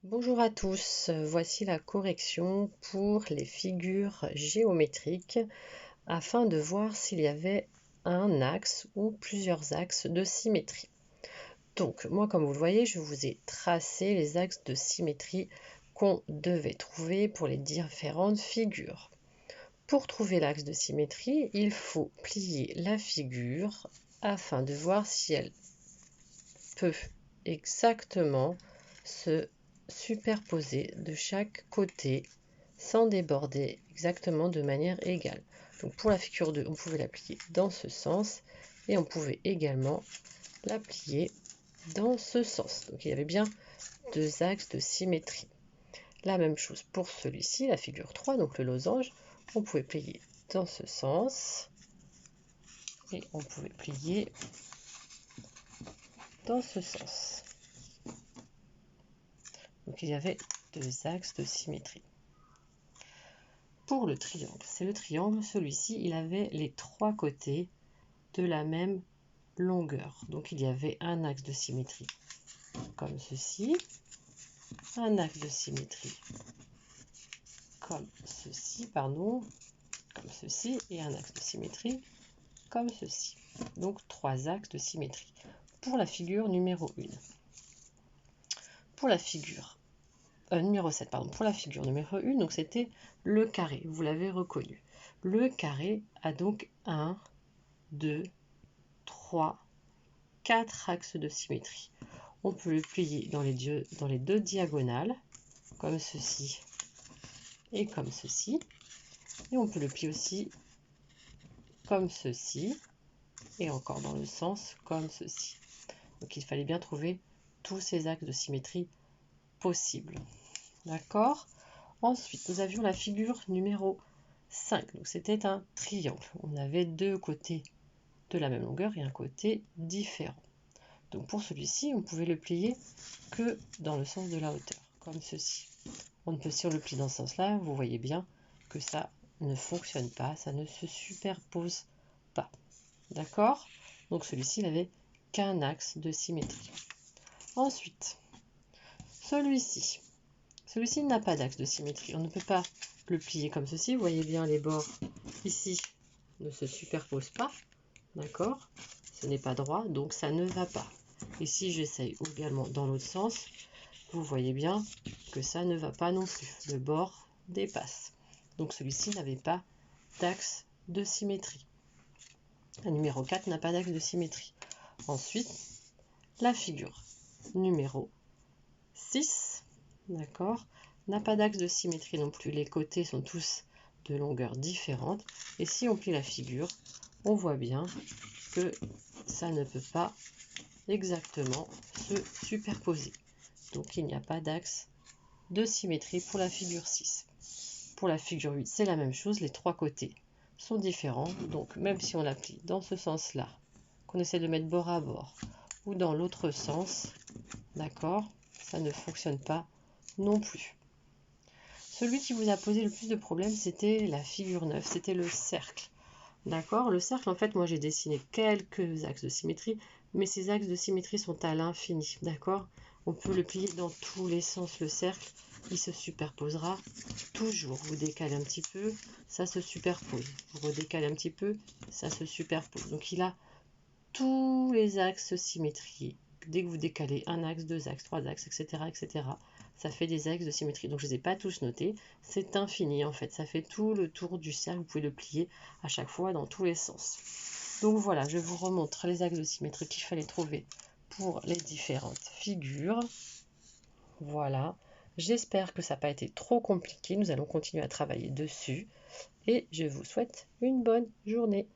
Bonjour à tous, voici la correction pour les figures géométriques afin de voir s'il y avait un axe ou plusieurs axes de symétrie. Donc moi comme vous le voyez, je vous ai tracé les axes de symétrie qu'on devait trouver pour les différentes figures. Pour trouver l'axe de symétrie, il faut plier la figure afin de voir si elle peut exactement se superposer de chaque côté sans déborder exactement de manière égale. Donc pour la figure 2, on pouvait la plier dans ce sens et on pouvait également la plier dans ce sens. Donc il y avait bien deux axes de symétrie. La même chose pour celui-ci, la figure 3, donc le losange, on pouvait plier dans ce sens et on pouvait plier dans ce sens. Donc il y avait deux axes de symétrie. Pour le triangle, c'est le triangle, celui-ci, il avait les trois côtés de la même longueur. Donc il y avait un axe de symétrie comme ceci, un axe de symétrie comme ceci, comme ceci, et un axe de symétrie comme ceci. Donc trois axes de symétrie. Pour la figure numéro 1. Pour la figure numéro 7, pour la figure numéro 1, donc c'était le carré, vous l'avez reconnu. Le carré a donc 1, 2, 3, 4 axes de symétrie. On peut le plier dans les deux diagonales, comme ceci et comme ceci. Et on peut le plier aussi comme ceci, et encore dans le sens comme ceci. Donc il fallait bien trouver tous ces axes de symétrie possibles. D'accord? Ensuite, nous avions la figure numéro 5. Donc c'était un triangle. On avait deux côtés de la même longueur et un côté différent. Donc pour celui-ci, on pouvait le plier que dans le sens de la hauteur, comme ceci. Si on le plie dans ce sens-là, vous voyez bien que ça ne fonctionne pas, ça ne se superpose pas. D'accord? Donc celui-ci n'avait qu'un axe de symétrie. Ensuite, celui-ci n'a pas d'axe de symétrie. On ne peut pas le plier comme ceci. Vous voyez bien, les bords ici ne se superposent pas. D'accord? Ce n'est pas droit, donc ça ne va pas. Et si j'essaye également dans l'autre sens, vous voyez bien que ça ne va pas non plus. Le bord dépasse. Donc celui-ci n'avait pas d'axe de symétrie. La numéro 4 n'a pas d'axe de symétrie. Ensuite, la figure numéro 6, d'accord, n'a pas d'axe de symétrie non plus. Les côtés sont tous de longueur différente. Et si on plie la figure, on voit bien que ça ne peut pas exactement se superposer. Donc il n'y a pas d'axe de symétrie pour la figure 6. Pour la figure 8, c'est la même chose. Les trois côtés sont différents. Donc même si on la plie dans ce sens-là, qu'on essaie de mettre bord à bord, ou dans l'autre sens, d'accord, ça ne fonctionne pas non plus. Celui qui vous a posé le plus de problèmes, c'était la figure 9, c'était le cercle. D'accord? Le cercle, en fait, moi j'ai dessiné quelques axes de symétrie, mais ces axes de symétrie sont à l'infini. D'accord? On peut le plier dans tous les sens, le cercle, il se superposera toujours. Vous décalez un petit peu, ça se superpose. Vous redécalez un petit peu, ça se superpose. Donc il a tous les axes symétriques. Dès que vous décalez un axe, deux axes, trois axes, etc., etc., ça fait des axes de symétrie. Donc je ne les ai pas tous notés. C'est infini en fait. Ça fait tout le tour du cercle. Vous pouvez le plier à chaque fois dans tous les sens. Donc voilà, je vous remontre les axes de symétrie qu'il fallait trouver pour les différentes figures. Voilà. J'espère que ça n'a pas été trop compliqué. Nous allons continuer à travailler dessus. Et je vous souhaite une bonne journée.